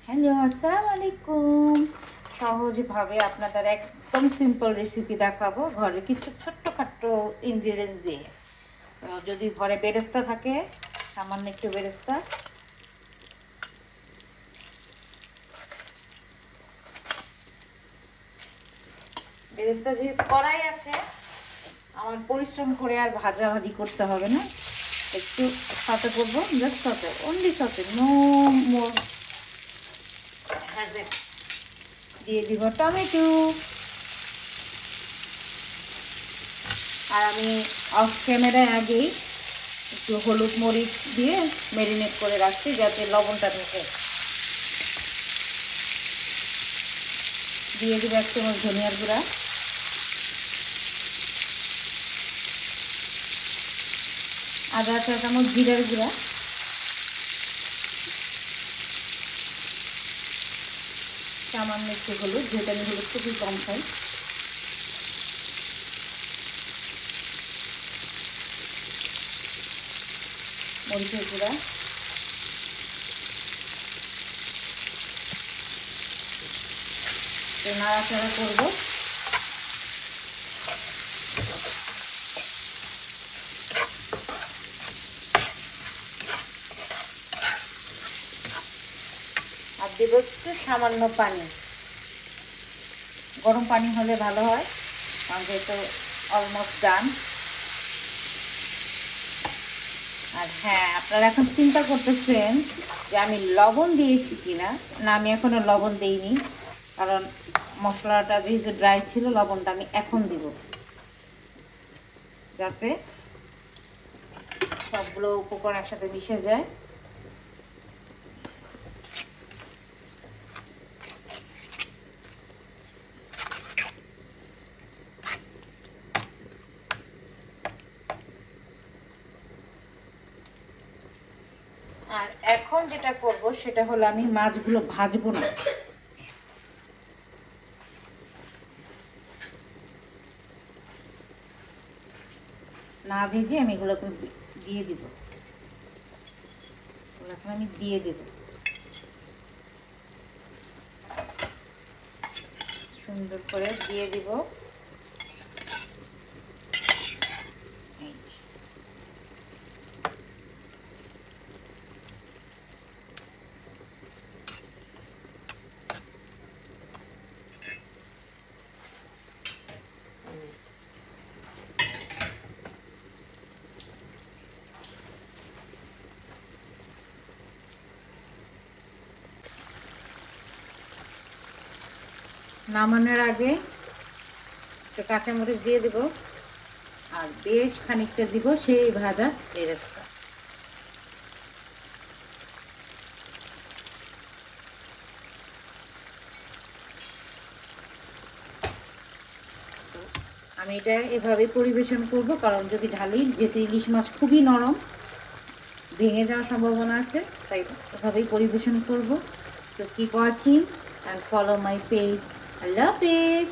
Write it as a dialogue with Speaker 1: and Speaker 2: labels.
Speaker 1: Hello, আসসালামু আলাইকুম। সহজভাবে আপনাদের একদম সিম্পল রেসিপি দেখাবো ঘরে কিছু ছোট্টখাট্ট ইনগ্রিডিয়েন্টস দিয়ে। তো যদি ঘরে বেরেস্তা থাকে, সামান্য একটু বেরেস্তা, বেরেস্তা যেহেতু কড়াই আছে, আমার পরিশ্রম করে আর ভাজাভাজি করতে হবে না। একটু সাথে করবো, জাস্ট সাথে, অনলি সাথে, নো মোর হ্যাজেল। দিয়ে দিব টমেটো। আর আমি অফ ক্যামেরায় আগেই একটু হলুদ মরিচ দিয়ে ম্যারিনেট করে রাখছি যাতে লবণটা ঢোকে। দিয়ে দিব 1 চামচ ধনিয়ার গুঁড়া, আধা চা চামচ জিরার গুঁড়া, সামান্য একটু হলুদ, যেটা আমি হলুদ খুবই কম খাই, মরিচের গুঁড়া, নাড়াচাড়া করবো। আর দেব একটু সামান্য পানি, গরম পানি হলে ভালো হয়, কারণ যেহেতু অলমোস্ট ডান। আর হ্যাঁ, আপনারা এখন চিন্তা করতেছেন যে আমি লবণ দিয়েছি কিনা। না, আমি এখনো লবণ দিইনি, কারণ মশলাটা যেহেতু ড্রাই ছিল, লবণটা আমি এখন দিব যাতে সবগুলো উপকরণ একসাথে মিশে যায়। আর এখন যেটা করব সেটা হলো আমি মাছগুলো ভাজবো না, না ভেজে আমি এগুলোকে দিয়ে দিব। এখন আমি দিয়ে দেব, সুন্দর করে দিয়ে দিব। নামানোর আগে একটু কাঁচামরিচ দিয়ে দিব, আর বেশ খানিকটা দিব সেই ভাজা বেরেস্তা। আমি এটা এভাবে পরিবেশন করব, কারণ যদি ঢালি, যেহেতু ইলিশ মাছ খুবই নরম, ভেঙে যাওয়ার সম্ভাবনা আছে, তাই এভাবেই পরিবেশন করব। তো keep watching and follow my page. I love this.